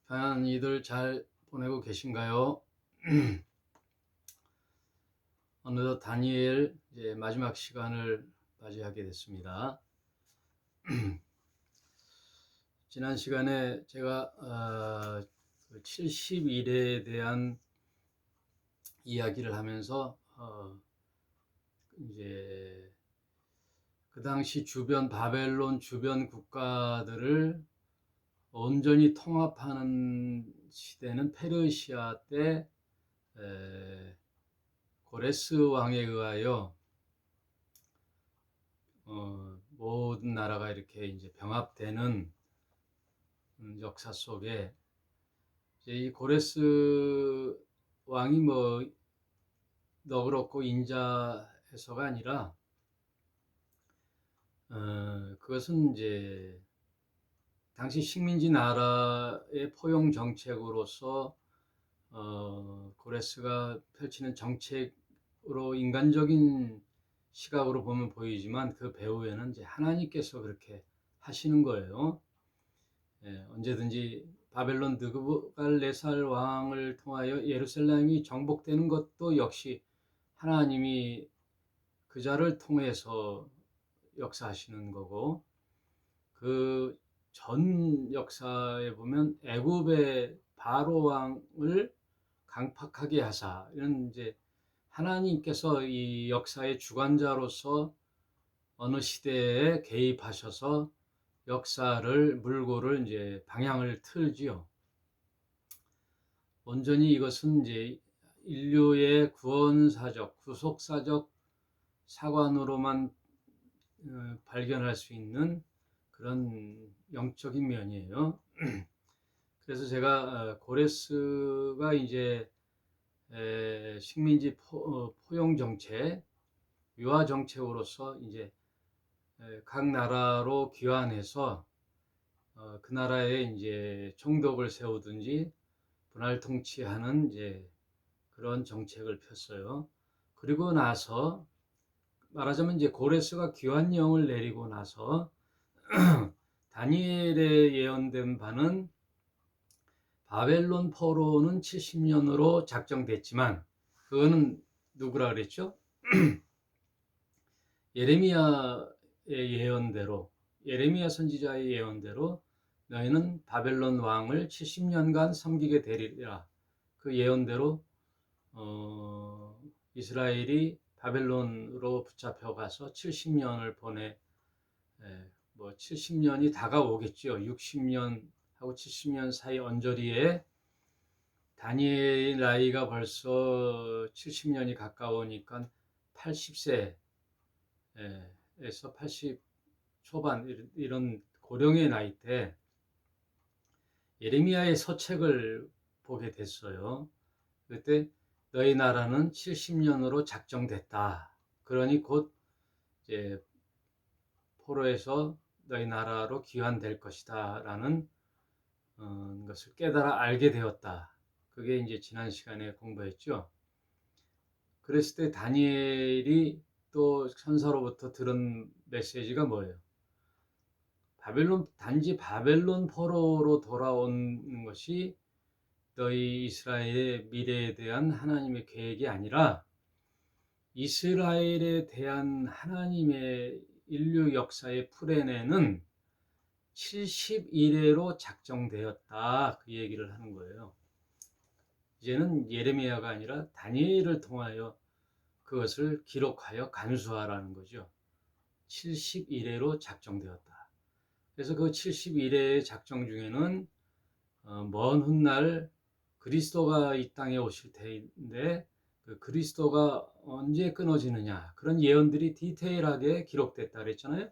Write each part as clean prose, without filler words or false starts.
편안한 이들 잘 보내고 계신가요? 어느덧 다니엘 이제 마지막 시간을 맞이하게 됐습니다. 지난 시간에 제가 70일에 대한 이야기를 하면서 이제 그 당시 주변 바벨론 주변 국가들을 온전히 통합하는 시대는 페르시아 때 고레스 왕에 의하여 모든 나라가 이렇게 이제 병합되는 역사 속에 이제 이 고레스 왕이 뭐 너그럽고 인자해서가 아니라 그것은 이제 당시 식민지 나라의 포용 정책으로서 고레스가 펼치는 정책으로 인간적인 시각으로 보면 보이지만 그 배후에는 이제 하나님께서 그렇게 하시는 거예요. 언제든지 바벨론 느부갓네살 왕을 통하여 예루살렘이 정복되는 것도 역시 하나님이 그 자를 통해서 역사하시는 거고, 그 전 역사에 보면 애굽의 바로 왕을 강팍하게 하사, 이런 이제 하나님께서 이 역사의 주관자로서 어느 시대에 개입하셔서 역사를 물고를 이제 방향을 틀지요. 온전히 이것은 이제 인류의 구원사적, 구속사적 사관으로만 발견할 수 있는 그런 영적인 면이에요. 그래서 제가 고레스가 이제 식민지 포용 정책, 유화 정책으로서 이제 각 나라로 귀환해서 그 나라에 이제 총독을 세우든지 분할 통치하는 이제 그런 정책을 폈어요. 그리고 나서 말하자면 이제 고레스가 귀환령을 내리고 나서 다니엘에 예언된 바는 바벨론 포로는 70년으로 작정됐지만, 그거는 누구라 그랬죠? 예레미야의 예언대로, 예레미야 선지자의 예언대로 너희는 바벨론 왕을 70년간 섬기게 되리라. 그 예언대로 이스라엘이 바벨론으로 붙잡혀가서 70년을 보내, 뭐 70년이 다가오겠죠. 60년하고 70년 사이 언저리에 다니엘 나이가 벌써 70년이 가까우니까 80세에서 80 초반 이런 고령의 나이 때 예레미야의 서책을 보게 됐어요. 그때 너희 나라는 70년으로 작정됐다. 그러니 곧 이제 포로에서 너희 나라로 귀환될 것이다 라는 것을 깨달아 알게 되었다. 그게 이제 지난 시간에 공부했죠. 그랬을 때 다니엘이 또 천사로부터 들은 메시지가 뭐예요? 단지 바벨론 포로로 돌아오는 것이 너희 이스라엘의 미래에 대한 하나님의 계획이 아니라 이스라엘에 대한 하나님의 인류 역사의 플랜에는 70일에로 작정되었다. 그 얘기를 하는 거예요. 이제는 예레미야가 아니라 다니엘을 통하여 그것을 기록하여 간수하라는 거죠. 70일에로 작정되었다. 그래서 그 70일의 작정 중에는 먼 훗날 그리스도가 이 땅에 오실 텐데 그 그리스도가 언제 끊어지느냐, 그런 예언들이 디테일하게 기록됐다 그랬잖아요.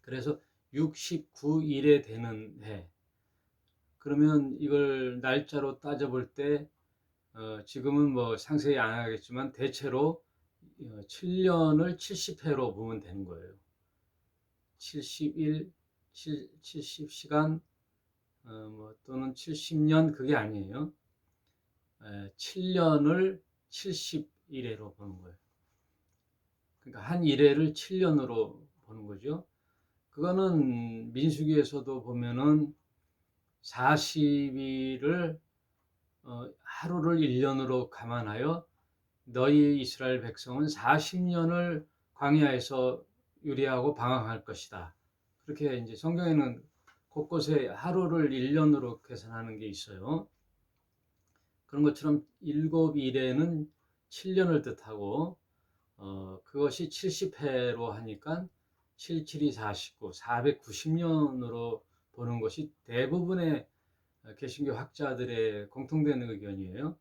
그래서 69일에 되는 해. 그러면 이걸 날짜로 따져볼 때 지금은 뭐 상세히 안 하겠지만 대체로 7년을 70회로 보면 되는 거예요. 70일, 70시간 뭐 또는 70년, 그게 아니에요. 7년을 70일회로 보는 거예요. 그러니까 한 일회를 7년으로 보는 거죠. 그거는 민수기에서도 보면은 40일을 하루를 1년으로 감안하여 너희 이스라엘 백성은 40년을 광야에서 유리하고 방황할 것이다. 그렇게 이제 성경에는 곳곳에 하루를 1년으로 계산하는 게 있어요. 그런 것처럼 7일에는 7년을 뜻하고 그것이 70회로 하니까 7, 7이 49, 490년으로 보는 것이 대부분의 개신교 학자들의 공통된 의견이에요.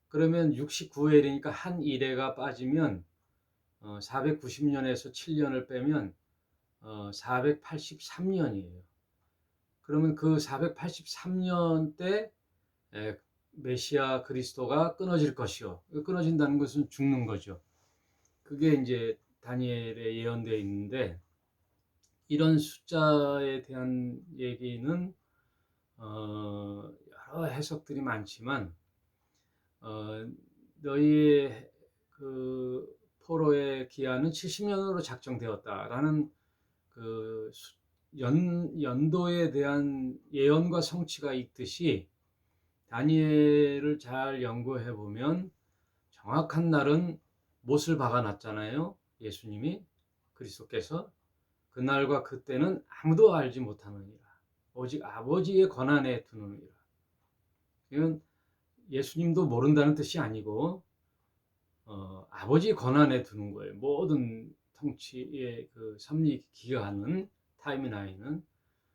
그러면 69일이니까 한 일회가 빠지면 490년에서 7년을 빼면 483년이에요. 그러면 그 483년 때 메시아 그리스도가 끊어질 것이요. 끊어진다는 것은 죽는 거죠. 그게 이제 다니엘에 예언되어 있는데, 이런 숫자에 대한 얘기는 여러 해석들이 많지만 너희의 그 포로의 기한은 70년으로 작정되었다라는 그 연도에 대한 예언과 성취가 있듯이, 다니엘을 잘 연구해 보면 정확한 날은 못을 박아놨잖아요. 예수님이, 그리스도께서. 그날과 그때는 아무도 알지 못하느니라. 오직 아버지의 권한에 두느니라. 이건 예수님도 모른다는 뜻이 아니고 아버지의 권한에 두는 거예요. 모든 통치의 그 섭리 기간은, 타임라인은.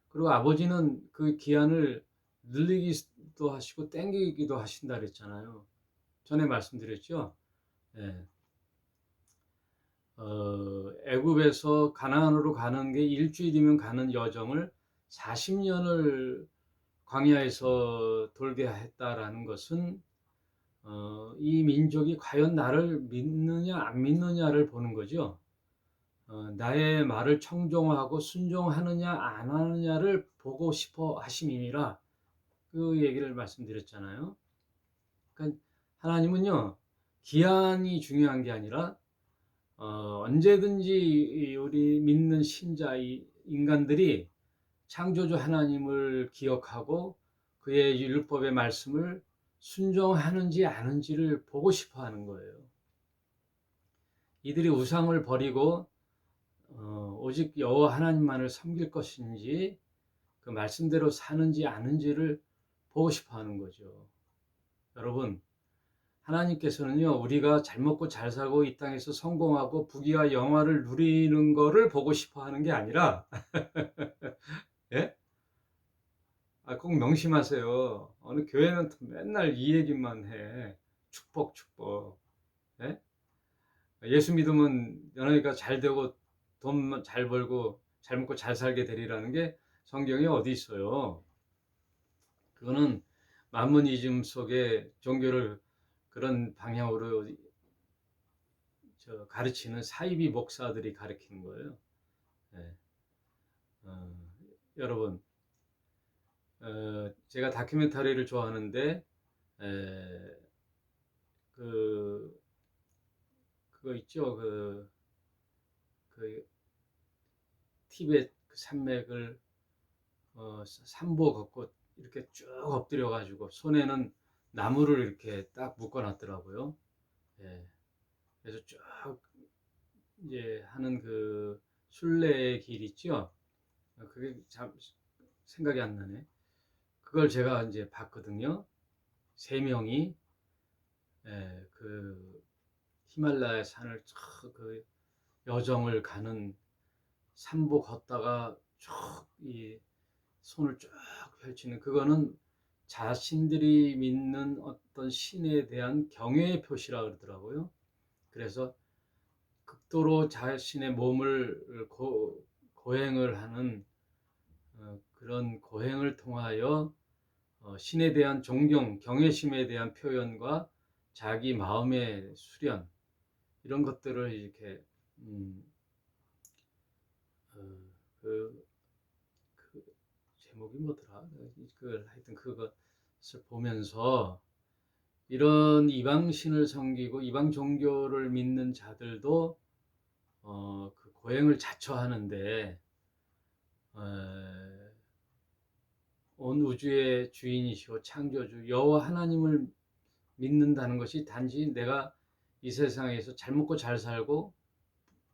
그리고 아버지는 그 기한을 늘리기도 하시고 땡기기도 하신다 그랬잖아요. 전에 말씀드렸죠. 예. 애굽에서 가나안으로 가는 게 일주일이면 가는 여정을 40년을 광야에서 돌게 했다라는 것은 이 민족이 과연 나를 믿느냐 안 믿느냐를 보는 거죠. 나의 말을 청종하고 순종하느냐 안 하느냐를 보고 싶어 하심이니라, 그 얘기를 말씀드렸잖아요. 그러니까 하나님은요, 기한이 중요한 게 아니라 언제든지 우리 믿는 신자 인간들이 창조주 하나님을 기억하고 그의 율법의 말씀을 순종하는지 아는지를 보고 싶어 하는 거예요. 이들이 우상을 버리고 오직 여호와 하나님만을 섬길 것인지, 그 말씀대로 사는지 아는지를 보고 싶어 하는 거죠. 여러분, 하나님께서는요, 우리가 잘 먹고 잘 살고 이 땅에서 성공하고 부귀와 영화를 누리는 거를 보고 싶어 하는 게 아니라 예? 꼭 명심하세요. 어느 교회는 맨날 이 얘기만 해. 축복, 축복. 예? 예수 믿으면 너희가 잘 되고 돈 잘 벌고 잘 먹고 잘 살게 되리라는 게 성경에 어디 있어요? 그거는 만문이즘 속에 종교를 그런 방향으로 가르치는 사이비 목사들이 가르치는 거예요. 예. 여러분, 제가 다큐멘터리를 좋아하는데 그 그거 있죠. 그 티베트 그 산맥을 산보 걷고 이렇게 쭉 엎드려 가지고 손에는 나무를 이렇게 딱 묶어 놨더라고요. 예. 그래서 쭉 이제 하는 그 순례의 길 있죠. 그게 참 생각이 안 나네. 그걸 제가 이제 봤거든요. 세 명이 그 히말라야 산을 그 여정을 가는, 산보 걷다가 쭉 이 손을 쭉 펼치는, 그거는 자신들이 믿는 어떤 신에 대한 경외의 표시라 그러더라고요. 그래서 극도로 자신의 몸을 고행을 하는 그런 고행을 통하여 신에 대한 존경, 경외심에 대한 표현과 자기 마음의 수련, 이런 것들을 이렇게 어, 그, 그 제목이 뭐더라? 그걸 하여튼 그것을 보면서 이런 이방신을 섬기고 이방 종교를 믿는 자들도 그 고행을 자처하는데 온 우주의 주인이시오 창조주 여호와 하나님을 믿는다는 것이 단지 내가 이 세상에서 잘 먹고 잘 살고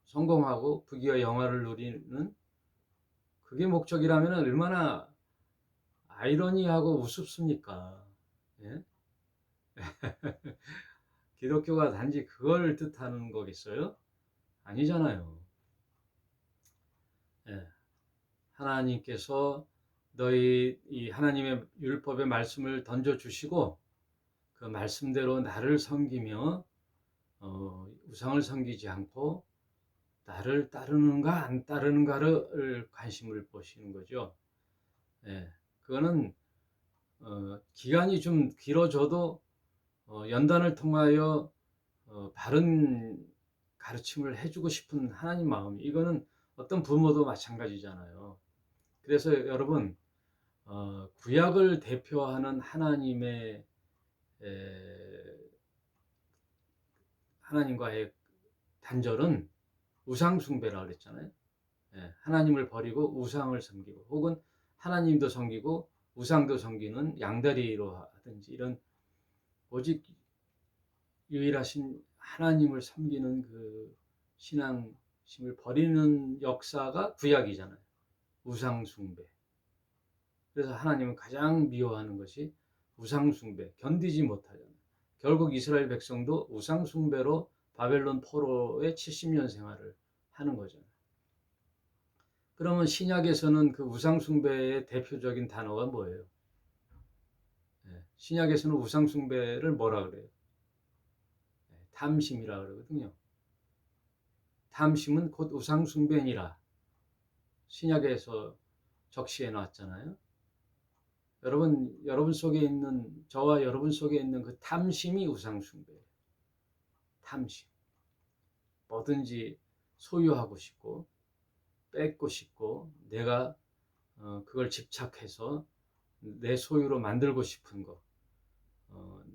성공하고 부귀와 영화를 누리는 그게 목적이라면 얼마나 아이러니하고 우습습니까? 예? 기독교가 단지 그걸 뜻하는 거겠어요? 아니잖아요. 예. 하나님께서 너희 이 하나님의 율법의 말씀을 던져주시고 그 말씀대로 나를 섬기며 우상을 섬기지 않고 나를 따르는가 안 따르는가를 관심을 보시는 거죠. 예. 그거는 기간이 좀 길어져도 연단을 통하여 바른 가르침을 해주고 싶은 하나님 마음, 이거는 어떤 부모도 마찬가지잖아요. 그래서 여러분, 구약을 대표하는 하나님과의 단절은 우상숭배라고 그랬잖아요. 예, 하나님을 버리고 우상을 섬기고 혹은 하나님도 섬기고 우상도 섬기는 양다리로 하든지 이런 오직 유일하신 하나님을 섬기는 그 신앙심을 버리는 역사가 구약이잖아요. 우상숭배. 그래서 하나님은 가장 미워하는 것이 우상숭배, 견디지 못하잖아요. 결국 이스라엘 백성도 우상숭배로 바벨론 포로의 70년 생활을 하는 거잖아요. 그러면 신약에서는 그 우상숭배의 대표적인 단어가 뭐예요? 신약에서는 우상숭배를 뭐라 그래요? 탐심이라 그러거든요. 탐심은 곧 우상숭배니라. 신약에서 적시해 놨잖아요. 여러분 속에 있는, 저와 여러분 속에 있는 그 탐심이 우상숭배예요. 탐심. 뭐든지 소유하고 싶고, 뺏고 싶고, 내가 그걸 집착해서 내 소유로 만들고 싶은 것,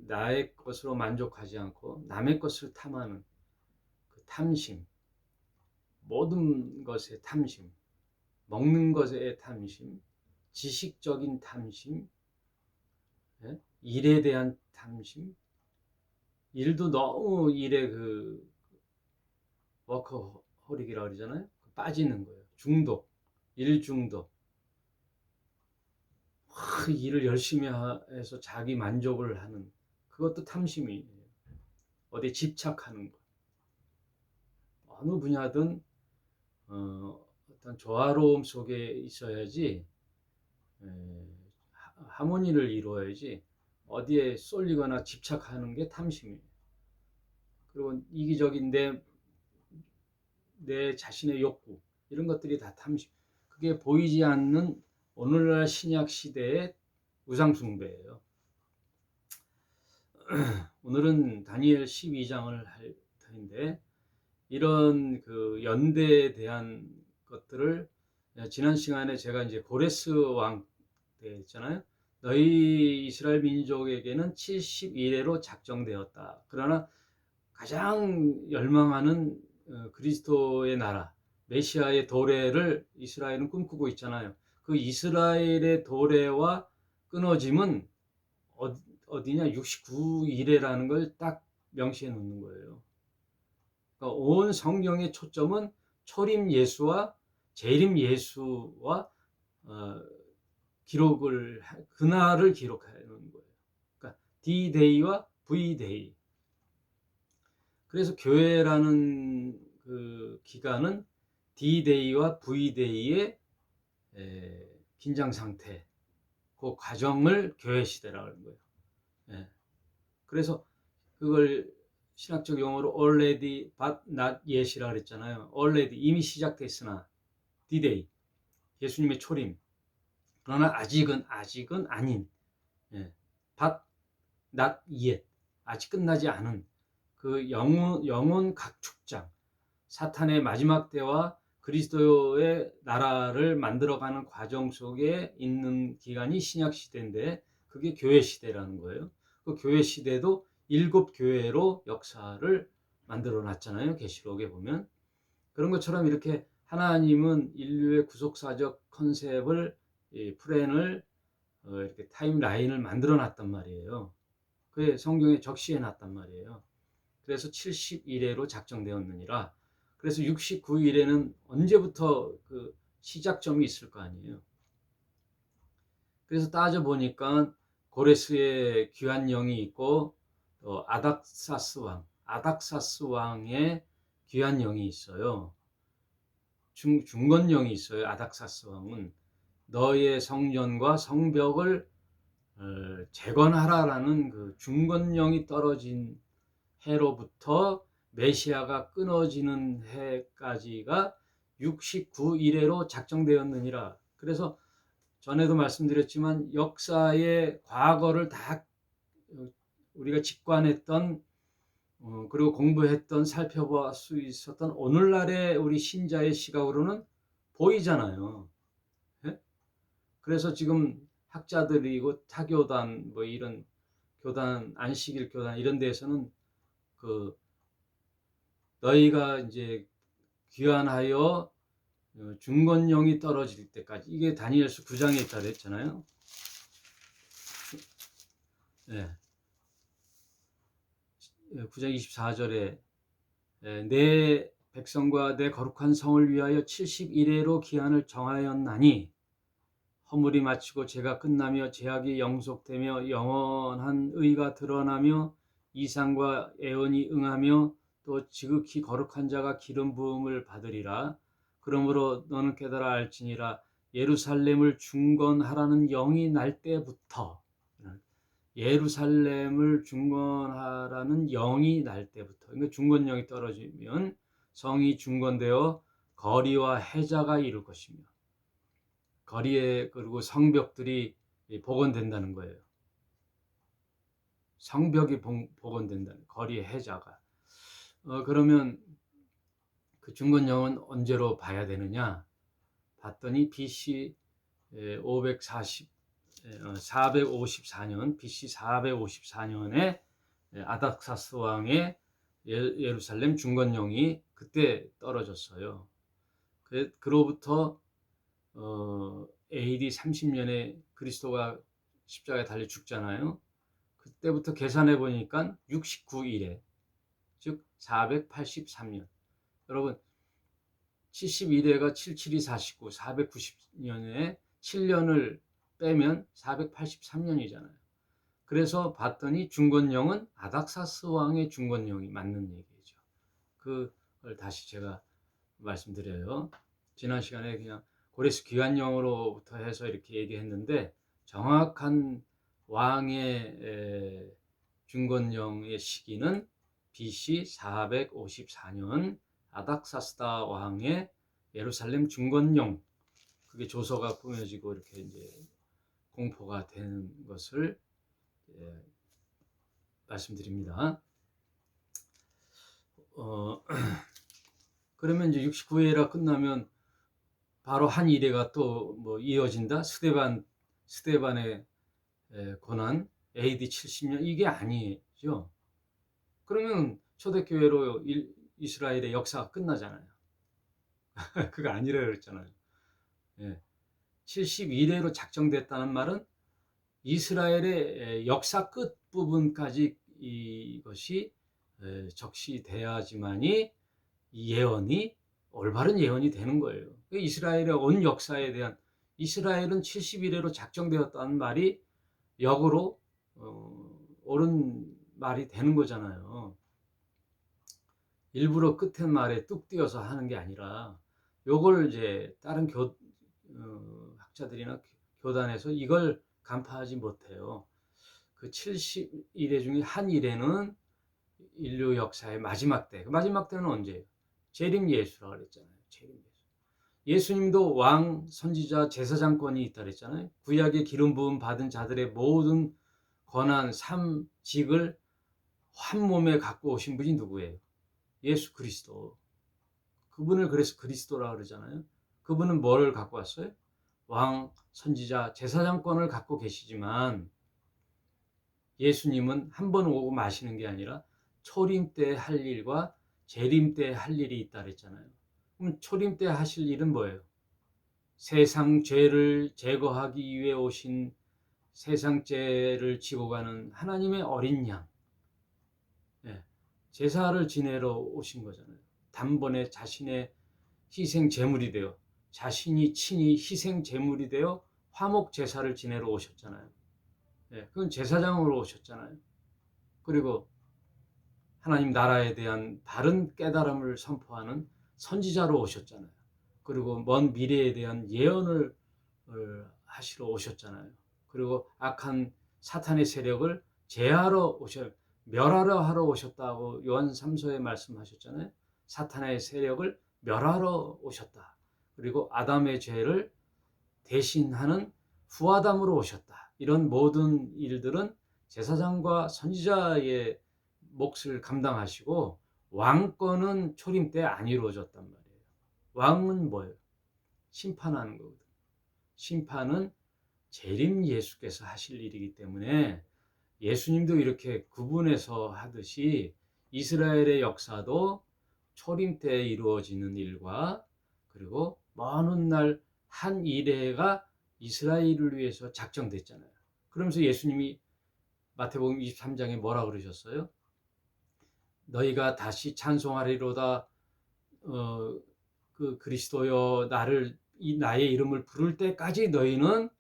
나의 것으로 만족하지 않고 남의 것을 탐하는 그 탐심, 모든 것의 탐심, 먹는 것의 탐심, 지식적인 탐심, 일에 대한 탐심, 일도 너무 일에 그 워커홀릭이라고 그러잖아요. 빠지는 거예요. 중독, 일 중독. 일을 열심히 해서 자기 만족을 하는 그것도 탐심이에요. 어디에 집착하는 것. 어느 분야든 어떤 조화로움 속에 있어야지, 하모니를 이루어야지 어디에 쏠리거나 집착하는 게 탐심이에요. 그리고 이기적인 내 자신의 욕구, 이런 것들이 다 탐심. 그게 보이지 않는 오늘날 신약 시대의 우상숭배예요. 오늘은 다니엘 12장을 할 터인데, 이런 그 연대에 대한 것들을 지난 시간에 제가 이제 고레스 왕 때 있잖아요. 너희 이스라엘 민족에게는 71회로 작정되었다. 그러나 가장 열망하는 그리스도의 나라, 메시아의 도래를 이스라엘은 꿈꾸고 있잖아요. 그 이스라엘의 도래와 끊어짐은 어디냐? 69일에라는 걸 딱 명시해 놓는 거예요. 그러니까 온 성경의 초점은 초림 예수와 재림 예수와 기록을, 그날을 기록해 놓은 거예요. 그러니까 D-Day와 V-Day. 그래서 교회라는 그 기간은 D-Day와 V-Day의 긴장 상태, 그 과정을 교회 시대라고 하는 거예요. 그래서 그걸 신학적 용어로 already but not yet이라고 그랬잖아요. already, 이미 시작됐으나, D-Day, 예수님의 초림. 그러나 아직은 아닌, but not yet, 아직 끝나지 않은 그 영혼 각축장, 사탄의 마지막 때와 그리스도의 나라를 만들어가는 과정 속에 있는 기간이 신약 시대인데, 그게 교회 시대라는 거예요. 그 교회 시대도 7교회로 역사를 만들어 놨잖아요. 계시록에 보면. 그런 것처럼 이렇게 하나님은 인류의 구속사적 컨셉을, 플랜을 이렇게 타임라인을 만들어 놨단 말이에요. 그게 성경에 적시해 놨단 말이에요. 그래서 70일에로 작정되었느니라. 그래서 69일에는 언제부터 그 시작점이 있을 거 아니에요. 그래서 따져 보니까 고레스의 귀한 영이 있고 아닥사스 왕의 귀한 영이 있어요. 중건령이 있어요. 아닥사스 왕은 너의 성전과 성벽을 재건하라라는 그 중건령이 떨어진 해로부터 메시아가 끊어지는 해까지가 69일에로 작정되었느니라. 그래서 전에도 말씀드렸지만 역사의 과거를 다 우리가 직관했던 그리고 공부했던 살펴볼 수 있었던 오늘날의 우리 신자의 시각으로는 보이잖아요. 예? 그래서 지금 학자들이고 타교단 뭐 이런 교단 안식일 교단 이런 데에서는 그 너희가 이제 귀환하여 중건령이 떨어질 때까지 이게 다니엘서 9장에 있다 그랬잖아요. 네. 9장 24절에 내 백성과 내 거룩한 성을 위하여 70일에로 기한을 정하였나니 허물이 마치고 죄가 끝나며 죄악이 영속되며 영원한 의가 드러나며 이상과 애언이 응하며 또 지극히 거룩한 자가 기름 부음을 받으리라. 그러므로 너는 깨달아 알지니라. 예루살렘을 중건하라는 영이 날 때부터 예루살렘을 중건하라는 영이 날 때부터 그러니까 중건령이 떨어지면 성이 중건되어 거리와 해자가 이룰 것이며 거리에 그리고 성벽들이 복원된다는 거예요. 성벽이 복원된다는 거리의 해자가. 그러면 그 중건령은 언제로 봐야 되느냐? 봤더니 BC 454년 BC 454년에 아닥사스 왕의 예루살렘 중건령이 그때 떨어졌어요. 그로부터 AD 30년에 그리스도가 십자가에 달려 죽잖아요. 그때부터 계산해 보니까 69일에 즉 483년. 여러분 71회가 77이 49, 490년에 7년을 빼면 483년이잖아요. 그래서 봤더니 중건령은 아닥사스 왕의 중건령이 맞는 얘기죠. 그걸 다시 제가 말씀드려요. 지난 시간에 그냥 고레스 기관령으로부터 해서 이렇게 얘기했는데 정확한 왕의 중건령의 시기는 BC 454년 아닥사스다 왕의 예루살렘 중건령 그게 조서가 꾸며지고 이렇게 이제 공포가 되는 것을 말씀드립니다. 그러면 이제 69회라 끝나면 바로 한 이래가 또 뭐 이어진다. 스데반의 고난 AD 70년 이게 아니죠. 그러면 초대교회로 이스라엘의 역사가 끝나잖아요. 그거 아니라 그랬잖아요. 71회로 작정됐다는 말은 이스라엘의 역사 끝 부분까지 이것이 적시돼야지만이 이 예언이 올바른 예언이 되는 거예요. 이스라엘의 온 역사에 대한 이스라엘은 71회로 작정되었다는 말이 역으로 옳은 말이 되는 거잖아요. 일부러 끝에 말에 뚝 띄어서 하는 게 아니라 요걸 이제 다른 학자들이나 교단에서 이걸 간파하지 못해요. 그 70일에 중에 한 일에는 인류 역사의 마지막 때. 그 마지막 때는 언제예요? 재림 예수라고 그랬잖아요. 재림 예수. 예수님도 왕, 선지자, 제사장권이 있다 그랬잖아요. 구약의 기름 부음 받은 자들의 모든 권한, 직을 한 몸에 갖고 오신 분이 누구예요? 예수 그리스도. 그분을 그래서 그리스도라고 그러잖아요. 그분은 뭐를 갖고 왔어요? 왕, 선지자, 제사장권을 갖고 계시지만 예수님은 한 번 오고 마시는 게 아니라 초림 때 할 일과 재림 때 할 일이 있다 그랬잖아요. 그럼 초림 때 하실 일은 뭐예요? 세상 죄를 제거하기 위해 오신 세상죄를 지고 가는 하나님의 어린 양, 제사를 지내러 오신 거잖아요. 단번에 자신의 희생 제물이 되어, 자신이 친히 희생 제물이 되어 화목 제사를 지내러 오셨잖아요. 그건 제사장으로 오셨잖아요. 그리고 하나님 나라에 대한 바른 깨달음을 선포하는 선지자로 오셨잖아요. 그리고 먼 미래에 대한 예언을 하시러 오셨잖아요. 그리고 악한 사탄의 세력을 멸하러 하러 오셨다고 요한 3서에 말씀하셨잖아요. 사탄의 세력을 멸하러 오셨다. 그리고 아담의 죄를 대신하는 후아담으로 오셨다. 이런 모든 일들은 제사장과 선지자의 몫을 감당하시고 왕권은 초림 때 안 이루어졌단 말이에요. 왕은 뭐예요? 심판하는 거거든요. 심판은 재림 예수께서 하실 일이기 때문에 예수님도 이렇게 구분해서 하듯이 이스라엘의 역사도 초림 때 이루어지는 일과 그리고 먼 훗날 한 이래가 이스라엘을 위해서 작정됐잖아요. 그러면서 예수님이 마태복음 23장에 뭐라 그러셨어요? 너희가 다시 찬송하리로다. 그 그리스도여 나의 이름을 부를 때까지 너희는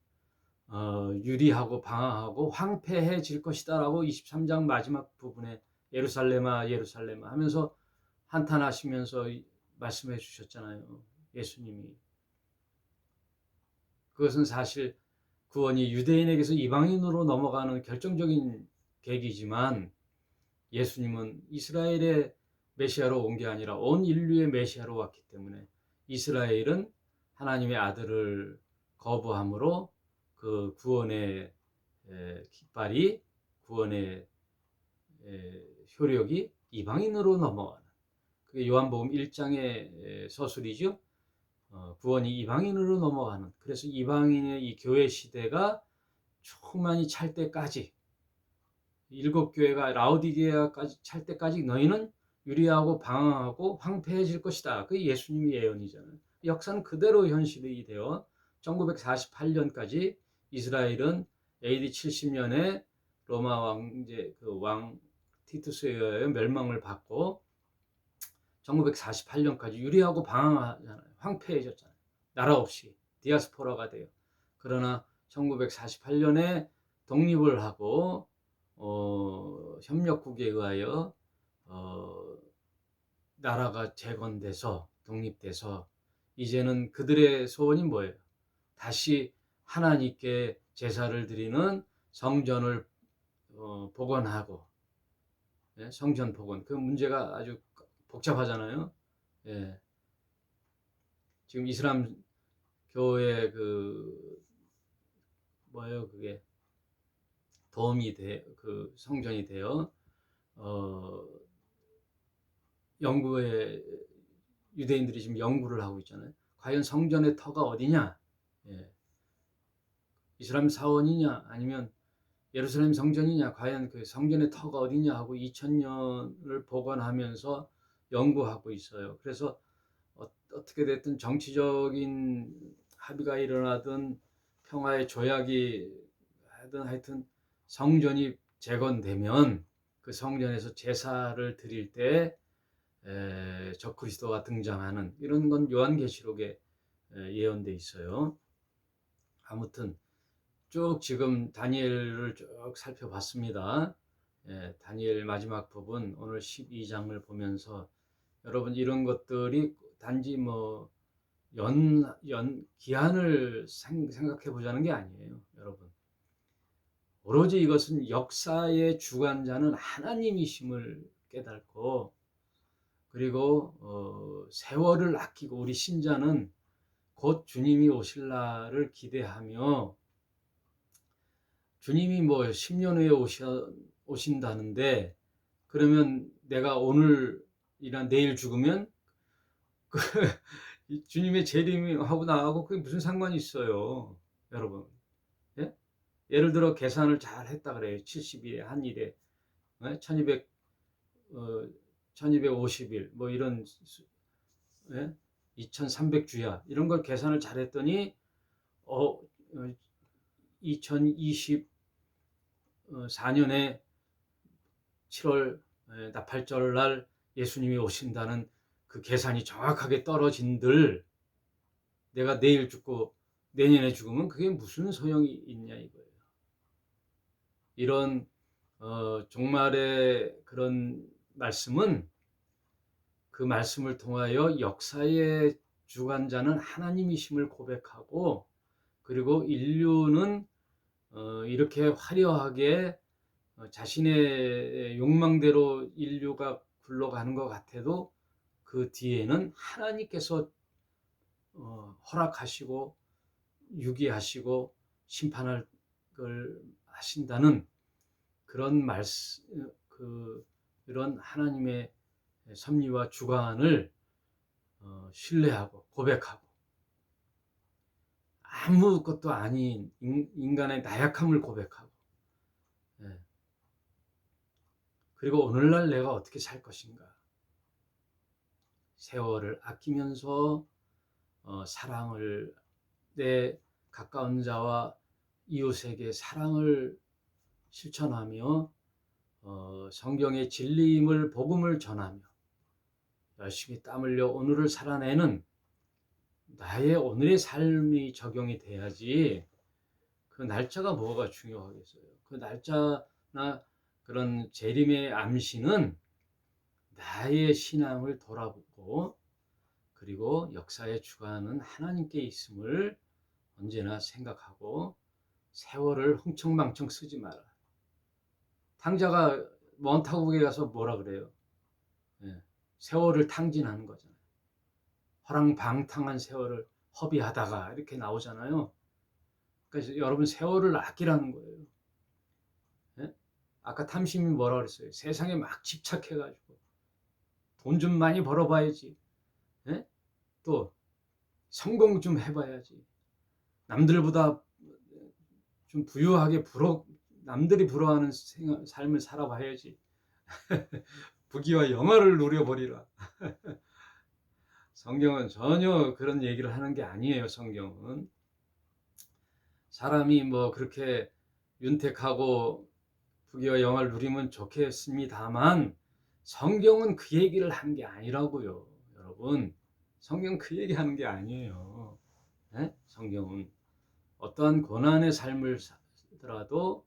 유리하고 방황하고 황폐해질 것이다라고 23장 마지막 부분에 예루살렘아 예루살렘아 하면서 한탄하시면서 말씀해 주셨잖아요. 예수님이. 그것은 사실 구원이 유대인에게서 이방인으로 넘어가는 결정적인 계기지만 예수님은 이스라엘의 메시아로 온 게 아니라 온 인류의 메시아로 왔기 때문에 이스라엘은 하나님의 아들을 거부함으로 그 구원의 깃발이 구원의 효력이 이방인으로 넘어가는 그게 요한복음 1장의 서술이죠. 구원이 이방인으로 넘어가는 그래서 이방인의 이 교회 시대가 충만히 찰 때까지 일곱 교회가 라오디게아까지 찰 때까지 너희는 유리하고 방황하고 황폐해질 것이다. 그게 예수님의 예언이잖아요. 역사는 그대로 현실이 되어 1948년까지 이스라엘은 AD 70년에 로마 왕제 왕 티투스에 의하여 멸망을 받고 1948년까지 유리하고 방황하잖아요. 황폐해졌잖아요. 나라 없이 디아스포라가 돼요. 그러나 1948년에 독립을 하고 협력국에 의하여 나라가 재건돼서 독립돼서 이제는 그들의 소원이 뭐예요? 다시 하나님께 제사를 드리는 성전을 복원하고 성전 복원 그 문제가 아주 복잡하잖아요. 예. 지금 이슬람 교회 뭐예요 그게 도움이 그 성전이 되어 연구에 유대인들이 지금 연구를 하고 있잖아요. 과연 성전의 터가 어디냐? 이슬람 사원이냐 아니면 예루살렘 성전이냐 과연 그 성전의 터가 어디냐 하고 2000년을 복원하면서 연구하고 있어요. 그래서 어떻게 됐든 정치적인 합의가 일어나든 평화의 조약이 하여튼 성전이 재건되면 그 성전에서 제사를 드릴 때 적그리스도가 등장하는 이런 건 요한계시록에 예언돼 있어요. 아무튼 쭉 지금 다니엘을 쭉 살펴봤습니다. 다니엘 마지막 부분 오늘 12장을 보면서 여러분 이런 것들이 단지 뭐 기한을 생각해 보자는 게 아니에요. 여러분 오로지 이것은 역사의 주관자는 하나님이심을 깨닫고 그리고 세월을 아끼고 우리 신자는 곧 주님이 오실 날을 기대하며 주님이 뭐 10년 후에 오신다는데 그러면 내가 오늘이나 내일 죽으면 그 주님의 재림하고 나하고 그게 무슨 상관이 있어요, 여러분? 예? 예를 들어 계산을 잘 했다 그래요. 70일에 한 일에 1250일 뭐 이런 2300주야 이런 걸 계산을 잘 했더니 2024년에 7월 나팔절 날 예수님이 오신다는 그 계산이 정확하게 떨어진들 내가 내일 죽고 내년에 죽으면 그게 무슨 소용이 있냐 이거예요. 이런 종말의 그런 말씀은 그 말씀을 통하여 역사의 주관자는 하나님이심을 고백하고, 그리고 인류는 이렇게 화려하게 자신의 욕망대로 인류가 굴러가는 것 같아도 그 뒤에는 하나님께서 허락하시고 유기하시고 심판을 하신다는 그런 그런 하나님의 섭리와 주관을 신뢰하고 고백하고, 아무것도 아닌 인간의 나약함을 고백하고, 그리고 오늘날 내가 어떻게 살 것인가, 세월을 아끼면서 사랑을, 내 가까운 자와 이웃에게 사랑을 실천하며 성경의 진리임을 복음을 전하며 열심히 땀 흘려 오늘을 살아내는 나의 오늘의 삶이 적용이 돼야지, 그 날짜가 뭐가 중요하겠어요. 그 날짜나 그런 재림의 암시는 나의 신앙을 돌아보고, 그리고 역사의 주관은 하나님께 있음을 언제나 생각하고 세월을 흥청망청 쓰지 마라. 탕자가 먼 타국에 가서 뭐라 그래요? 세월을 탕진하는 거잖아요. 허랑방탕한 세월을 허비하다가 이렇게 나오잖아요. 그래서 여러분, 세월을 아끼라는 거예요. 아까 탐심이 뭐라 그랬어요? 세상에 막 집착해가지고 돈 좀 많이 벌어봐야지, 또 성공 좀 해봐야지, 남들보다 좀 부유하게 남들이 부러워하는 삶을 살아봐야지, 부귀와 영화를 누려버리라. 성경은 전혀 그런 얘기를 하는 게 아니에요. 성경은 사람이 뭐 그렇게 윤택하고 부귀와 영화를 누리면 좋겠습니다만, 성경은 그 얘기를 하는 게 아니라고요. 여러분, 성경은 그 얘기 하는 게 아니에요. 성경은 어떠한 고난의 삶을 살더라도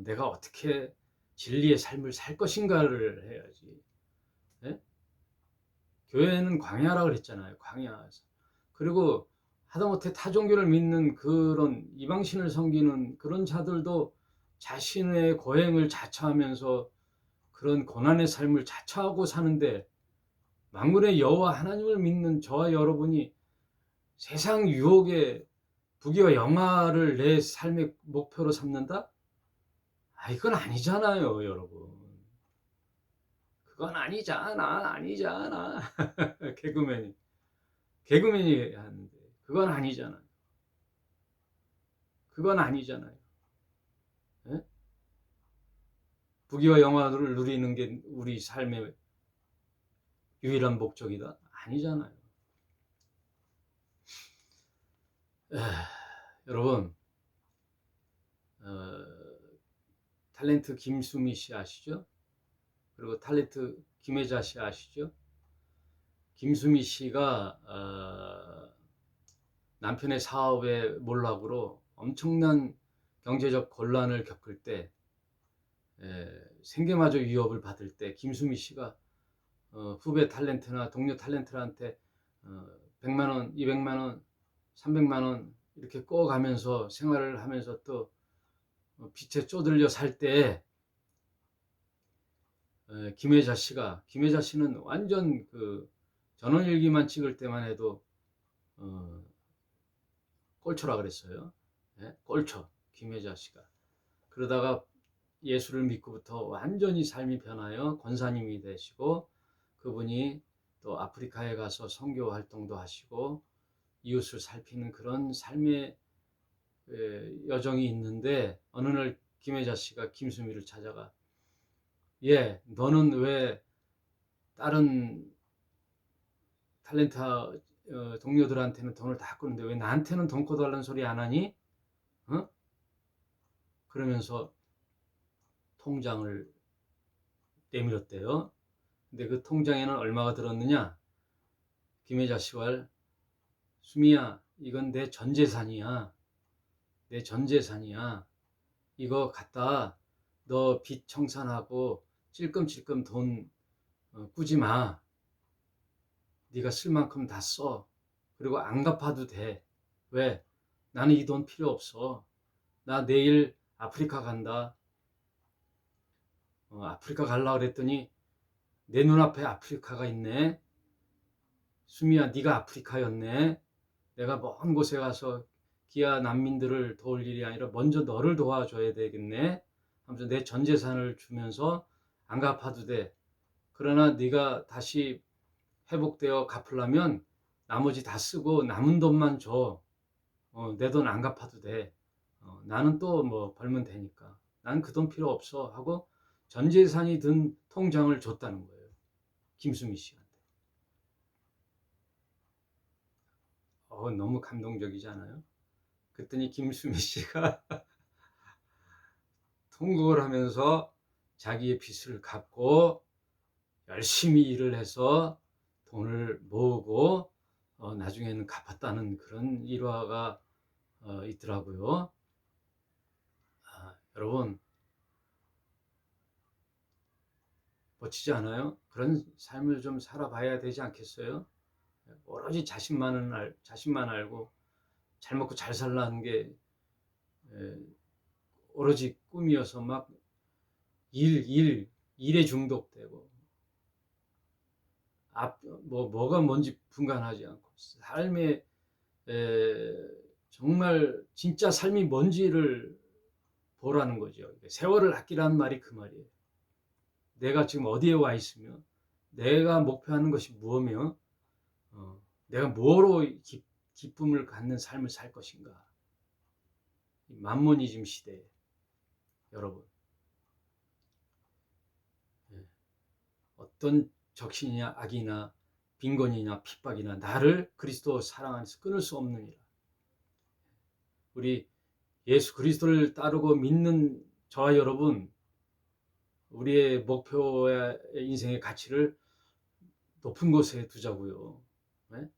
내가 어떻게 진리의 삶을 살 것인가를 해야지. 교회는 광야라고 그랬잖아요. 광야. 그리고 하다못해 타종교를 믿는 그런 이방신을 섬기는 그런 자들도 자신의 고행을 자처하면서 그런 고난의 삶을 자처하고 사는데, 만군의 여호와 하나님을 믿는 저와 여러분이 세상 유혹에 부귀와 영화를 내 삶의 목표로 삼는다? 이건 아니잖아요, 여러분. 그건 아니잖아. 개그맨이 하는데 그건 아니잖아요. 부귀와 영화를 누리는 게 우리 삶의 유일한 목적이다? 아니잖아요. 여러분, 탤런트 김수미 씨 아시죠? 그리고 탤런트 김혜자 씨 아시죠? 김수미 씨가 남편의 사업의 몰락으로 엄청난 경제적 곤란을 겪을 때, 생계마저 위협을 받을 때 김수미 씨가 후배 탤런트나 동료 탤런트한테 100만 원, 200만 원, 300만 원 이렇게 꿔가면서 생활을 하면서 또 빚에 쪼들려 살 때, 김혜자 씨는 완전 그 전원일기만 찍을 때만 해도 꼴초라 그랬어요. 꼴초 김혜자 씨가. 그러다가 예수를 믿고부터 완전히 삶이 변하여 권사님이 되시고, 그분이 또 아프리카에 가서 선교 활동도 하시고 이웃을 살피는 그런 삶의 여정이 있는데, 어느 날 김혜자 씨가 김수미를 찾아가, 너는 왜 다른 탤런트 동료들한테는 돈을 다 꾸는데 왜 나한테는 돈 꿔달라는 소리 안 하니? 어? 그러면서 통장을 내밀었대요. 근데 그 통장에는 얼마가 들었느냐? 김혜자 씨와 수미야, 이건 내 전 재산이야. 내 전 재산이야. 이거 갖다 너 빚 청산하고 찔끔찔끔 돈 꾸지 마. 네가 쓸 만큼 다 써. 그리고 안 갚아도 돼. 왜? 나는 이 돈 필요 없어. 나 내일 아프리카 간다. 아프리카 가려고 그랬더니 내 눈앞에 아프리카가 있네. 수미야, 네가 아프리카였네. 내가 먼 곳에 가서 기아 난민들을 도울 일이 아니라 먼저 너를 도와줘야 되겠네. 하면서 내 전 재산을 주면서 안 갚아도 돼. 그러나 네가 다시 회복되어 갚으려면 나머지 다 쓰고 남은 돈만 줘. 내 돈 안 갚아도 돼. 나는 또 뭐 벌면 되니까. 난 그 돈 필요 없어. 하고 전 재산이 든 통장을 줬다는 거예요. 김수미 씨한테. 너무 감동적이지 않아요? 그랬더니 김수미 씨가 통곡을 하면서 자기의 빚을 갚고 열심히 일을 해서 돈을 모으고 나중에는 갚았다는 그런 일화가 있더라고요. 여러분, 멋지지 않아요? 그런 삶을 좀 살아봐야 되지 않겠어요? 오로지 자신만 알고 잘 먹고 잘 살라는 게 오로지 꿈이어서 막 일에 중독되고 뭐가 뭔지 분간하지 않고 삶의 정말 진짜 삶이 뭔지를 보라는 거죠. 세월을 아끼라는 말이 그 말이에요. 내가 지금 어디에 와 있으며 내가 목표하는 것이 무엇이며 내가 뭐로 기쁨을 갖는 삶을 살 것인가. 만모니즘 시대에 여러분 어떤 적신이나 악이나 빈곤이나 핍박이나 나를 그리스도 사랑 안에서 끊을 수 없느니라. 우리 예수 그리스도를 따르고 믿는 저와 여러분, 우리의 목표의 인생의 가치를 높은 곳에 두자고요. 네?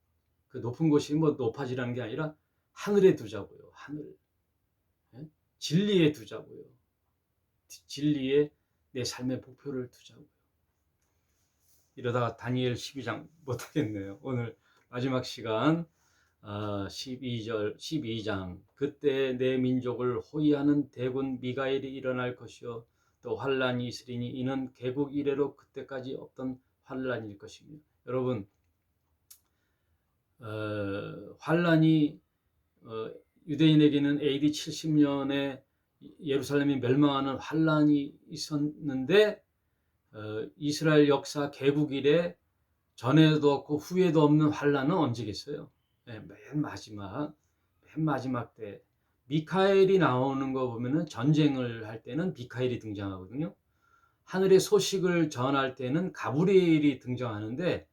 그 높은 곳이 뭐 높아지라는 게 아니라 하늘에 두자고요. 하늘. 네? 진리에 두자고요. 진리에 내 삶의 목표를 두자고요. 이러다가 다니엘 12장 못하겠네요. 오늘 마지막 시간 12장 그때 내 민족을 호위하는 대군 미가엘이 일어날 것이요 또 환란이 있으리니 이는 개국 이래로 그때까지 없던 환란일 것이며 여러분 환란이 유대인에게는 AD 70년에 예루살렘이 멸망하는 환란이 있었는데 이스라엘 역사 개국 이래 전에도 없고 후에도 없는 환란은 언제겠어요? 맨 마지막 때 미카엘이 나오는 거 보면은 전쟁을 할 때는 미카엘이 등장하거든요. 하늘의 소식을 전할 때는 가브리엘이 등장하는데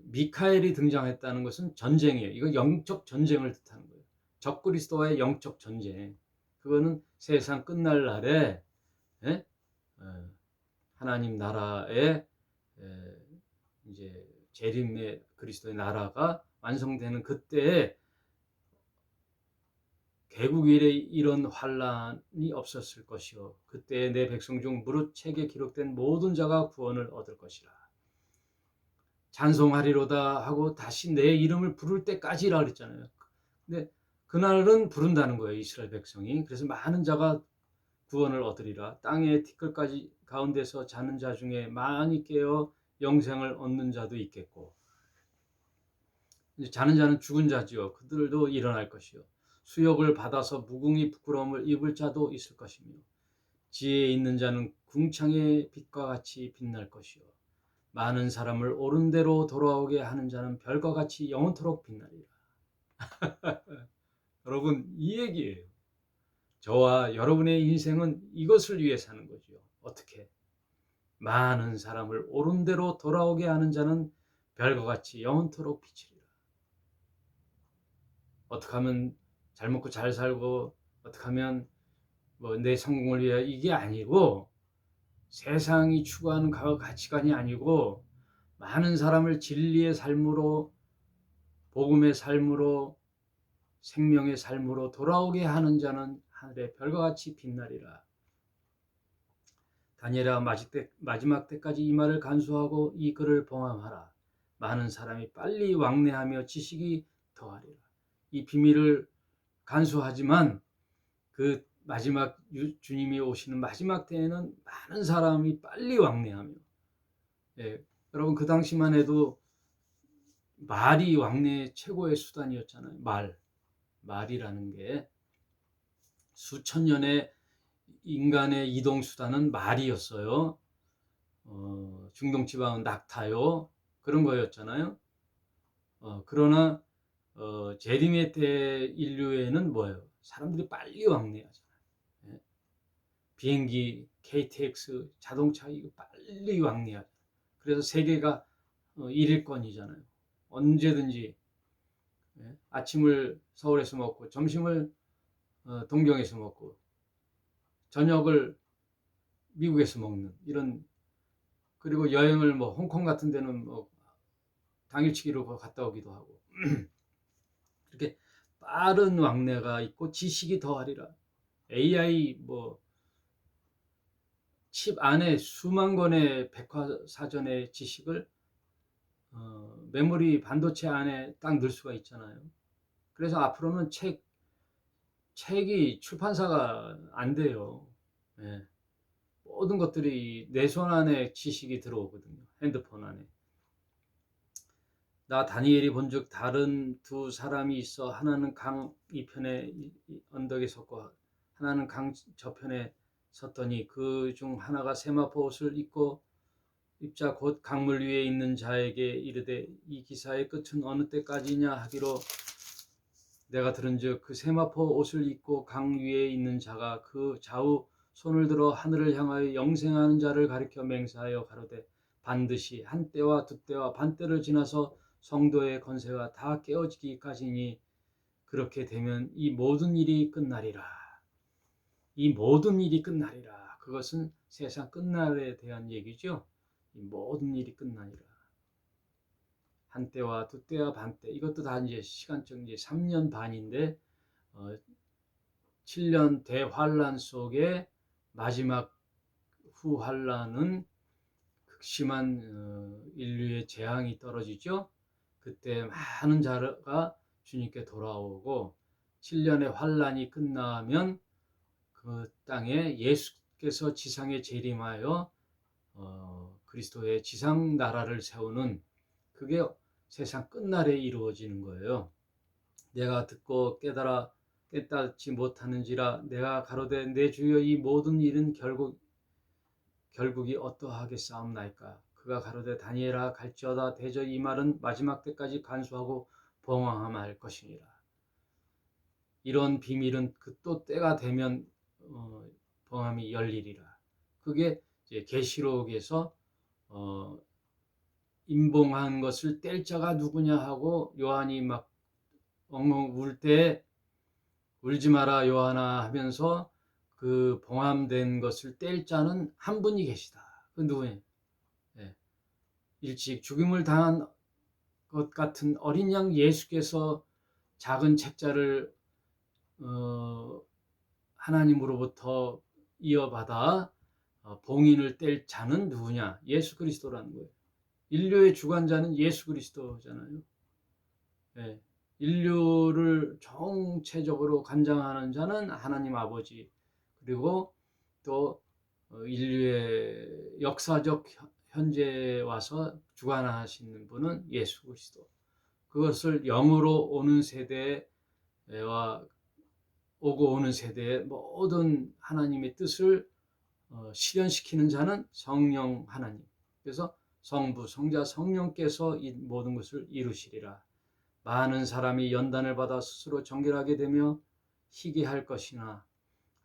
미카엘이 등장했다는 것은 전쟁이에요. 이거 영적 전쟁을 뜻하는 거예요. 적그리스도와의 영적 전쟁. 그거는 세상 끝날 날에 예? 하나님 나라의 이제 재림의 그리스도의 나라가 완성되는 그때에 개국 이래 이런 환란이 없었을 것이요 그때 내 백성 중 무릇 책에 기록된 모든 자가 구원을 얻을 것이라. 찬송하리로다 하고 다시 내 이름을 부를 때까지라 그랬잖아요. 근데 그날은 부른다는 거예요, 이스라엘 백성이. 그래서 많은 자가 구원을 얻으리라. 땅의 티끌까지 가운데서 자는 자 중에 많이 깨어 영생을 얻는 자도 있겠고 자는 자는 죽은 자지요. 그들도 일어날 것이요. 수욕을 받아서 무궁히 부끄러움을 입을 자도 있을 것이며 지혜에 있는 자는 궁창의 빛과 같이 빛날 것이요. 많은 사람을 옳은 대로 돌아오게 하는 자는 별과 같이 영원토록 빛나리라. 여러분 이 얘기예요. 저와 여러분의 인생은 이것을 위해 사는 거죠. 어떻게? 많은 사람을 옳은 대로 돌아오게 하는 자는 별과 같이 영원토록 빛이리라. 어떻게 하면 잘 먹고 잘 살고 어떻게 하면 뭐 내 성공을 위해 이게 아니고 세상이 추구하는 가치관이 아니고 많은 사람을 진리의 삶으로 복음의 삶으로 생명의 삶으로 돌아오게 하는 자는 하늘의 별과 같이 빛나리라. 다니엘아 마지막 때까지 이 말을 간수하고 이 글을 봉함하라. 많은 사람이 빨리 왕래하며 지식이 더하리라. 이 비밀을 간수하지만 그 마지막 주님이 오시는 마지막 때에는 많은 사람이 빨리 왕래하며, 예, 여러분 그 당시만 해도 말이 왕래의 최고의 수단이었잖아요. 말이라는 게 수천 년의 인간의 이동 수단은 말이었어요. 중동 지방은 낙타요 그런 거였잖아요. 그러나 제리메 때 인류에는 뭐예요? 사람들이 빨리 왕래하잖아요. 예? 비행기, KTX, 자동차 이거 빨리 왕래하죠. 그래서 세계가 1위권이잖아요. 언제든지, 예? 아침을 서울에서 먹고 점심을 동경에서 먹고 저녁을 미국에서 먹는 이런, 그리고 여행을 뭐 홍콩 같은 데는 뭐 당일치기로 갔다 오기도 하고 이렇게 빠른 왕래가 있고 지식이 더하리라. AI 뭐 칩 안에 수만 권의 백과사전의 지식을 메모리 반도체 안에 딱 넣을 수가 있잖아요. 그래서 앞으로는 책이 출판사가 안 돼요. 예. 모든 것들이 내 손 안에 지식이 들어오거든요. 핸드폰 안에. 나 다니엘이 본즉 다른 두 사람이 있어 하나는 강 이편에 언덕에 섰고 하나는 강 저편에 섰더니 그 중 하나가 세마포 옷을 입고 입자 곧 강물 위에 있는 자에게 이르되 이 기사의 끝은 어느 때까지냐 하기로 내가 들은즉 그 세마포 옷을 입고 강 위에 있는 자가 그 좌우 손을 들어 하늘을 향하여 영생하는 자를 가리켜 맹세하여 가로되 반드시 한 때와 두 때와 반 때를 지나서 성도의 권세가 다 깨어지기까지니 그렇게 되면 이 모든 일이 끝나리라. 이 모든 일이 끝나리라. 그것은 세상 끝날에 대한 얘기죠. 이 모든 일이 끝나리라. 한 때와 두 때와 반 때, 이것도 다 이제 시간적 이제 3년 반인데 7년 대환란 속에 마지막 후 환란은 극심한 인류의 재앙이 떨어지죠. 그때 많은 자가 주님께 돌아오고 7년의 환란이 끝나면 그 땅에 예수께서 지상에 재림하여 그리스도의 지상 나라를 세우는, 그게 세상 끝날에 이루어지는 거예요. 내가 듣고 깨닫지 못하는지라 내가 가로되 내 주여 이 모든 일은 결국이 어떠하겠사옵나이까. 그가 가로되 다니엘아 갈지어다 대저 이 말은 마지막 때까지 간수하고 봉황할 것이니라. 이런 비밀은 그 또 때가 되면 봉함이 열리리라. 그게 이제 계시록에서 임봉한 것을 뗄 자가 누구냐 하고 요한이 막 엉엉 울 때 울지 마라 요한아 하면서 그 봉함된 것을 뗄 자는 한 분이 계시다. 그 누구예요? 예. 일찍 죽임을 당한 것 같은 어린 양 예수께서 작은 책자를 하나님으로부터 이어받아 봉인을 뗄 자는 누구냐? 예수 그리스도라는 거예요. 인류의 주관자는 예수 그리스도잖아요. 예. 인류를 총체적으로 관장하는 자는 하나님 아버지, 그리고 또 인류의 역사적 현재에 와서 주관하시는 분은 예수 그리스도. 그것을 영으로 오는 세대와 오고 오는 세대의 모든 하나님의 뜻을 실현시키는 자는 성령 하나님. 그래서 성부, 성자, 성령께서 이 모든 것을 이루시리라. 많은 사람이 연단을 받아 스스로 정결하게 되며 희귀할 것이나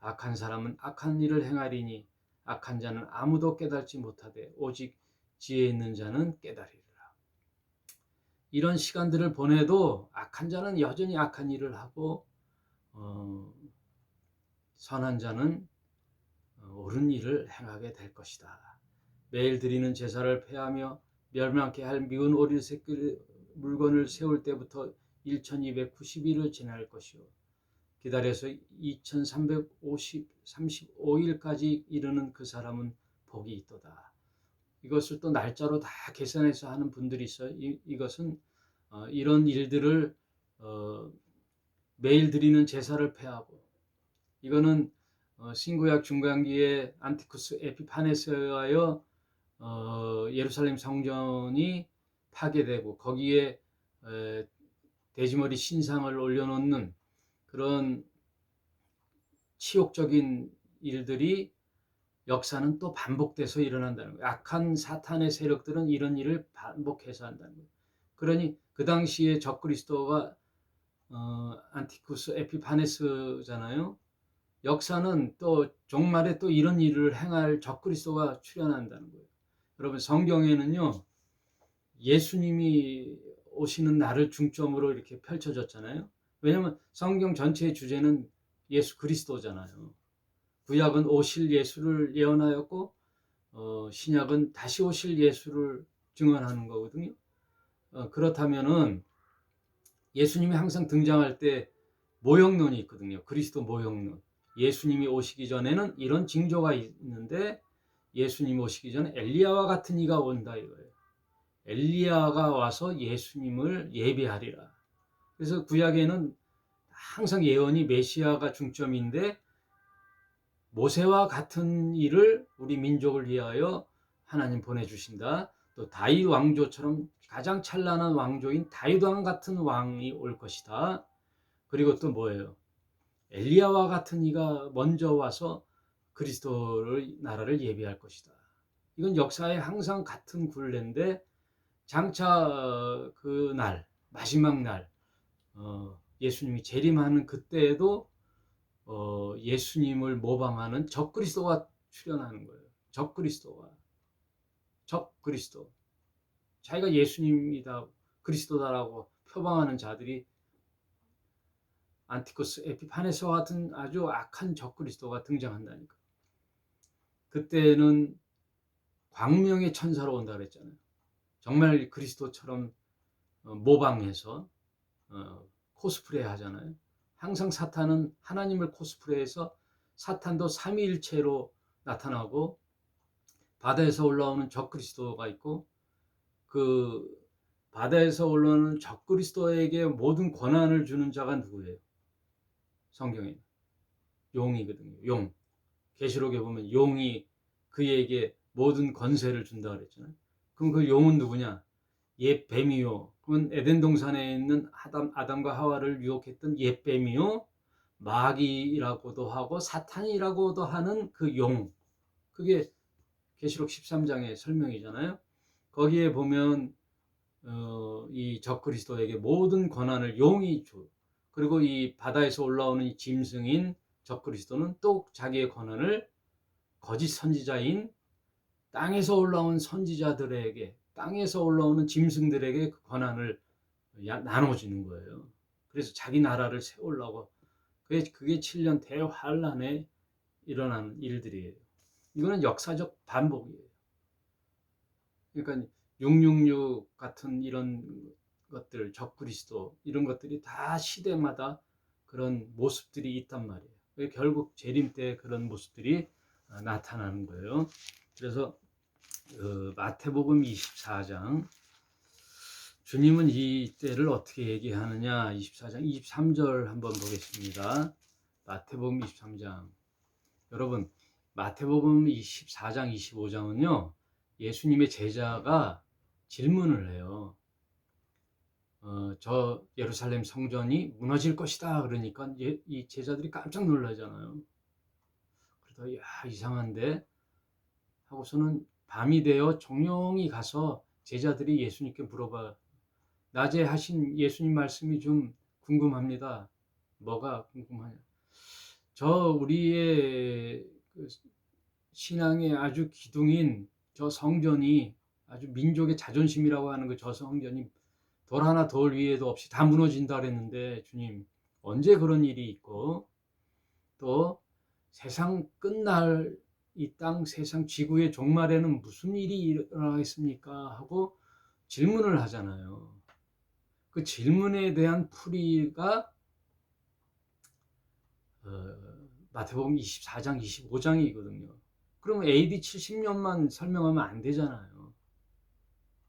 악한 사람은 악한 일을 행하리니 악한 자는 아무도 깨닫지 못하되 오직 지혜 있는 자는 깨달으리라. 이런 시간들을 보내도 악한 자는 여전히 악한 일을 하고 어, 선한 자는 옳은 일을 행하게 될 것이다. 매일 드리는 제사를 폐하며 멸망케 할 미운 오리 새끼 물건을 세울 때부터 1290일을 지날 것이요 기다려서 2335일까지 이르는 그 사람은 복이 있도다. 이것을 또 날짜로 다 계산해서 하는 분들이 있어요. 이것은 이런 일들을 매일 드리는 제사를 폐하고, 이거는 신구약 중간기에 안티쿠스 에피파네스에 의하여 예루살렘 성전이 파괴되고 거기에 돼지머리 신상을 올려놓는 그런 치욕적인 일들이 역사는 또 반복돼서 일어난다는 거예요. 악한 사탄의 세력들은 이런 일을 반복해서 한다는 거예요. 그러니 그 당시에 적그리스도가 안티쿠스 에피파네스잖아요. 역사는 또 종말에 또 이런 일을 행할 적그리스도가 출현한다는 거예요. 여러분, 성경에는요, 예수님이 오시는 날을 중점으로 이렇게 펼쳐졌잖아요. 왜냐하면 성경 전체의 주제는 예수 그리스도잖아요. 구약은 오실 예수를 예언하였고 신약은 다시 오실 예수를 증언하는 거거든요. 그렇다면은 예수님이 항상 등장할 때 모형론이 있거든요. 그리스도 모형론. 예수님이 오시기 전에는 이런 징조가 있는데 예수님 오시기 전에 엘리야와 같은 이가 온다 이거예요. 엘리야가 와서 예수님을 예비하리라. 그래서 구약에는 항상 예언이 메시아가 중점인데 모세와 같은 일을 우리 민족을 위하여 하나님 보내주신다. 또 다윗 왕조처럼 가장 찬란한 왕조인 다윗 왕 같은 왕이 올 것이다. 그리고 또 뭐예요? 엘리야와 같은 이가 먼저 와서 그리스도를 나라를 예비할 것이다. 이건 역사에 항상 같은 굴레인데 장차 그 날, 마지막 날, 예수님이 재림하는 그때에도 예수님을 모방하는 적그리스도가 출현하는 거예요. 적그리스도. 자기가 예수님이다, 그리스도다라고 표방하는 자들이 안티쿠스 에피파네스와 같은 아주 악한 적그리스도가 등장한다니까. 그때는 광명의 천사로 온다 그랬잖아요. 정말 그리스도처럼 모방해서 코스프레 하잖아요. 항상 사탄은 하나님을 코스프레해서 사탄도 삼위일체로 나타나고 바다에서 올라오는 적그리스도가 있고 그 바다에서 올라오는 적그리스도에게 모든 권한을 주는 자가 누구예요? 성경에 용이거든요. 용. 계시록에 보면 용이 그에게 모든 권세를 준다 그랬잖아요. 그럼 그 용은 누구냐? 옛 뱀이요. 그건 에덴 동산에 있는 아담과 하와를 유혹했던 옛 뱀이요. 마귀라고도 하고 사탄이라고도 하는 그 용. 그게 계시록 13장의 설명이잖아요. 거기에 보면 이 적그리스도에게 모든 권한을 용이 줘. 그리고 이 바다에서 올라오는 이 짐승인 적그리스도는 또 자기의 권한을 거짓 선지자인 땅에서 올라온 선지자들에게, 땅에서 올라오는 짐승들에게 그 권한을 나눠주는 거예요. 그래서 자기 나라를 세우려고. 그게 7년 대환란에 일어나는 일들이에요. 이거는 역사적 반복이에요. 그러니까 666 같은 이런 것들, 적그리스도 이런 것들이 다 시대마다 그런 모습들이 있단 말이에요. 결국 재림 때 그런 모습들이 나타나는 거예요. 그래서 마태복음 24장, 주님은 이 때를 어떻게 얘기하느냐. 24장 23절 한번 보겠습니다. 마태복음 23장. 여러분, 마태복음 24장 25장은요 예수님의 제자가 질문을 해요. 저 예루살렘 성전이 무너질 것이다 그러니까 이 제자들이 깜짝 놀라잖아요. 그러다 야, 이상한데 하고서는 밤이 되어 종용이 가서 제자들이 예수님께 물어봐. 낮에 하신 예수님 말씀이 좀 궁금합니다. 뭐가 궁금하냐? 우리의 그 신앙의 아주 기둥인 저 성전이, 아주 민족의 자존심이라고 하는 그 저 성전이 돌 하나 돌 위에도 없이 다 무너진다 그랬는데 주님 언제 그런 일이 있고 또 세상 끝날 이 땅 세상 지구의 종말에는 무슨 일이 일어나겠습니까? 하고 질문을 하잖아요. 그 질문에 대한 풀이가 마태복음 24장, 25장이거든요. 그러면 AD 70년만 설명하면 안 되잖아요.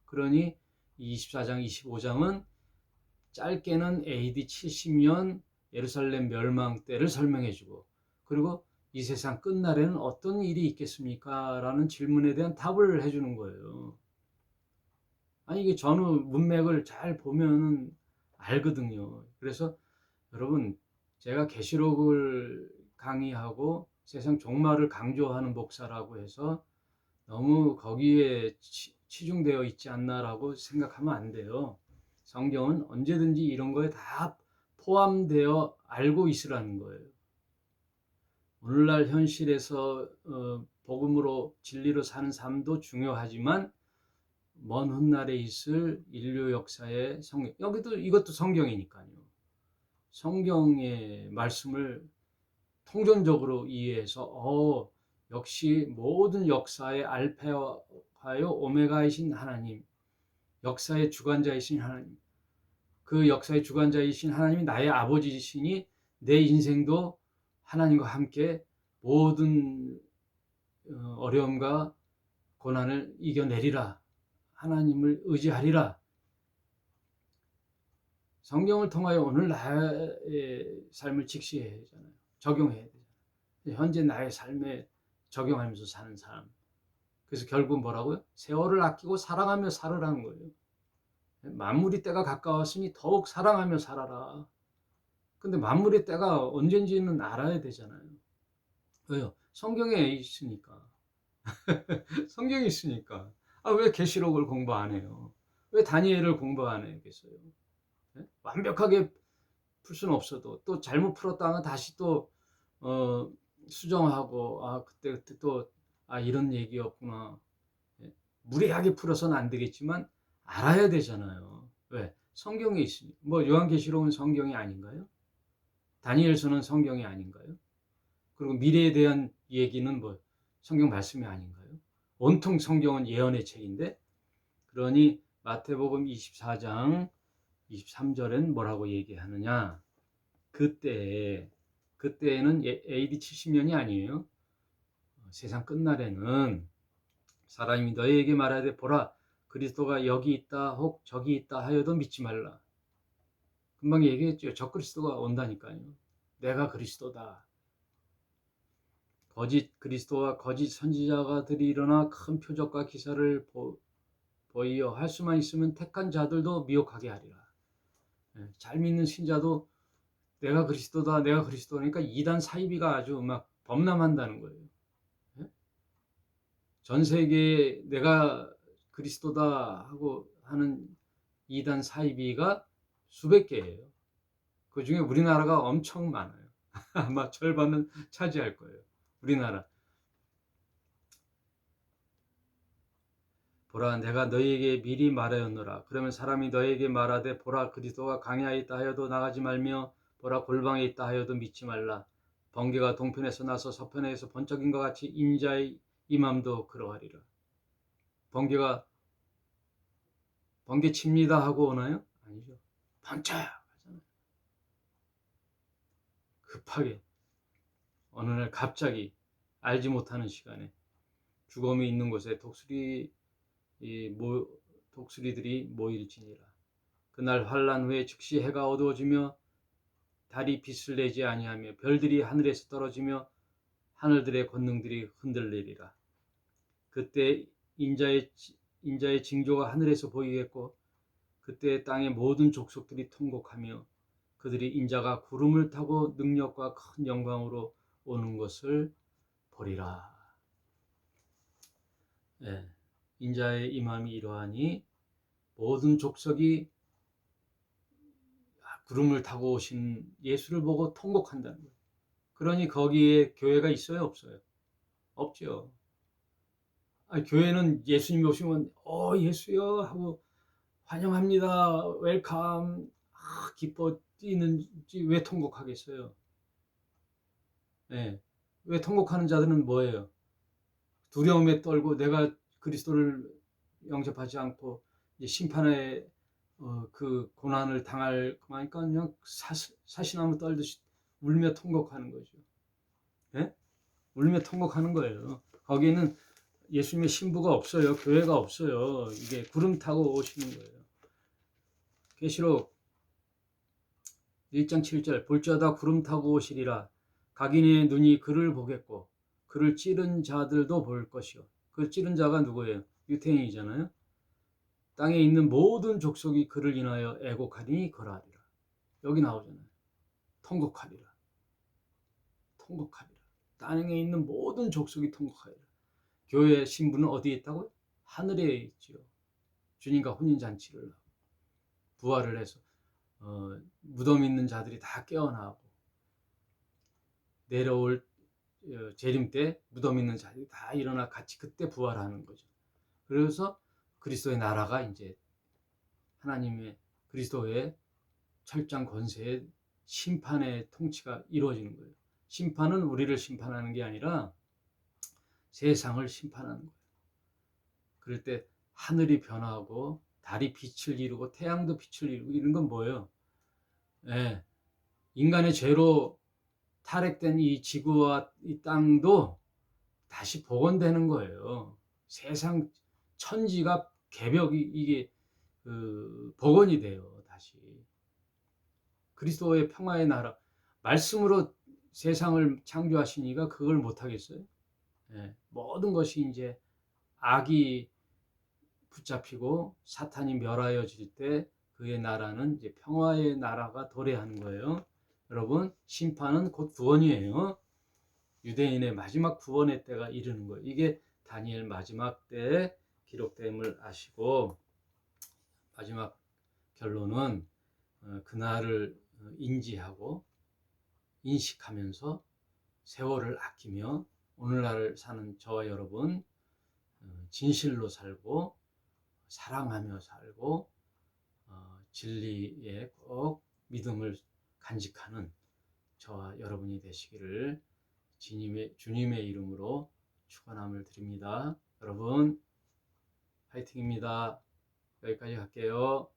그러니 24장, 25장은 짧게는 AD 70년 예루살렘 멸망 때를 설명해주고, 그리고 이 세상 끝날에는 어떤 일이 있겠습니까? 라는 질문에 대한 답을 해주는 거예요. 아니, 이게 전후 문맥을 잘 보면은 알거든요. 그래서 여러분, 제가 계시록을 강의하고 세상 종말을 강조하는 목사라고 해서 너무 거기에 치중되어 있지 않나라고 생각하면 안 돼요. 성경은 언제든지 이런 거에 다 포함되어 알고 있으라는 거예요. 오늘날 현실에서 복음으로 진리로 사는 삶도 중요하지만 먼 훗날에 있을 인류 역사의 성경, 여기도 이것도 성경이니까요. 성경의 말씀을 통전적으로 이해해서 역시 모든 역사의 알파요 오메가이신 하나님, 역사의 주관자이신 하나님, 그 역사의 주관자이신 하나님이 나의 아버지이시니 내 인생도 하나님과 함께 모든 어려움과 고난을 이겨내리라, 하나님을 의지하리라. 성경을 통하여 오늘 나의 삶을 직시해야 되잖아요. 적용해야 되잖아요. 현재 나의 삶에 적용하면서 사는 사람. 그래서 결국 뭐라고요? 세월을 아끼고 사랑하며 살으라는 거예요. 만물이 때가 가까웠으니 더욱 사랑하며 살아라. 근데 만물의 때가 언젠지는 알아야 되잖아요. 왜요? 성경에 있으니까. 성경에 있으니까. 왜 계시록을 공부 안 해요? 왜 다니엘을 공부 안 해겠어요? 완벽하게 풀 수는 없어도 또 잘못 풀었다가 다시 또 수정하고 그때 또 이런 얘기였구나. 무리하게 풀어서는 안 되겠지만 알아야 되잖아요. 왜? 성경에 있으니. 뭐 요한계시록은 성경이 아닌가요? 다니엘서는 성경이 아닌가요? 그리고 미래에 대한 얘기는 뭐 성경 말씀이 아닌가요? 온통 성경은 예언의 책인데, 그러니 마태복음 24장 23절엔 뭐라고 얘기하느냐? 그때에는 AD 70년이 아니에요. 세상 끝날에는 사람이 너희에게 말하되 보라 그리스도가 여기 있다 혹 저기 있다 하여도 믿지 말라. 금방 얘기했죠. 적그리스도가 온다니까요. 내가 그리스도다. 거짓 그리스도와 거짓 선지자가들이 일어나 큰 표적과 기사를 보이어 할 수만 있으면 택한 자들도 미혹하게 하리라. 잘 믿는 신자도 내가 그리스도다, 내가 그리스도니까 이단 사이비가 아주 막 범람한다는 거예요. 전 세계에 내가 그리스도다 하고 하는 이단 사이비가 수백 개예요. 그 중에 우리나라가 엄청 많아요. 아마 절반은 차지할 거예요. 우리나라. 보라 내가 너희에게 미리 말하였노라. 그러면 사람이 너희에게 말하되 보라 그리스도가 강야에 있다 하여도 나가지 말며 보라 골방에 있다 하여도 믿지 말라. 번개가 동편에서 나서 서편에서 번쩍인 것 같이 인자의 임함도 그러하리라. 번개 칩니다 하고 오나요? 아니죠. 번쩍 하잖아요. 급하게 어느 날 갑자기 알지 못하는 시간에 죽음이 있는 곳에 독수리들이 모일지니라. 그날 환란 후에 즉시 해가 어두워지며 달이 빛을 내지 아니하며 별들이 하늘에서 떨어지며 하늘들의 권능들이 흔들리리라. 그때 인자의 징조가 하늘에서 보이겠고 그때 땅의 모든 족속들이 통곡하며 그들이 인자가 구름을 타고 능력과 큰 영광으로 오는 것을 보리라. 네, 인자의 임함이 이러하니 모든 족속이 구름을 타고 오신 예수를 보고 통곡한다는 거예요. 그러니 거기에 교회가 있어요, 없어요? 없죠. 교회는 예수님이 오시면 예수여 하고 환영합니다, 웰컴, 기뻐 뛰는지 왜 통곡하겠어요? 예. 왜 통곡하는 자들은 뭐예요? 두려움에 떨고 내가 그리스도를 영접하지 않고 이제 심판의 그 고난을 당할 그러니까 그냥 사시나무 떨듯이 울며 통곡하는 거죠. 예? 울며 통곡하는 거예요. 거기에는 예수님의 신부가 없어요. 교회가 없어요. 이게 구름 타고 오시는 거예요. 계시록 1장 7절 볼지어다 구름 타고 오시리라. 각인의 눈이 그를 보겠고 그를 찌른 자들도 볼 것이요. 그 찌른 자가 누구예요? 유태인이잖아요. 땅에 있는 모든 족속이 그를 인하여 애곡하니 거라리라. 여기 나오잖아요. 통곡하리라. 통곡하리라. 땅에 있는 모든 족속이 통곡하리라. 교회 신부는 어디에 있다고요? 하늘에 있지요. 주님과 혼인잔치를 하고 부활을 해서 무덤 있는 자들이 다 깨어나고 내려올 재림 때 무덤 있는 자들이 다 일어나 같이 그때 부활하는 거죠. 그래서 그리스도의 나라가 이제 하나님의 그리스도의 철장 권세의 심판의 통치가 이루어지는 거예요. 심판은 우리를 심판하는 게 아니라 세상을 심판하는 거예요. 그럴 때 하늘이 변화하고 달이 빛을 이루고 태양도 빛을 이루고 이런 건 뭐예요? 예, 인간의 죄로 탈핵된 이 지구와 이 땅도 다시 복원되는 거예요. 세상 천지가 개벽이 이게 복원이 돼요. 다시 그리스도의 평화의 나라 말씀으로 세상을 창조하시니까 그걸 못 하겠어요? 예, 모든 것이 이제 악이 붙잡히고 사탄이 멸하여질 때 그의 나라는 이제 평화의 나라가 도래하는 거예요. 여러분 심판은 곧 구원이에요. 유대인의 마지막 구원의 때가 이르는 거예요. 이게 다니엘 마지막 때에 기록됨을 아시고 마지막 결론은 그날을 인지하고 인식하면서 세월을 아끼며 오늘날을 사는 저와 여러분 진실로 살고 사랑하며 살고 진리에 꼭 믿음을 간직하는 저와 여러분이 되시기를 주님의 이름으로 축원함을 드립니다. 여러분 화이팅입니다. 여기까지 할게요.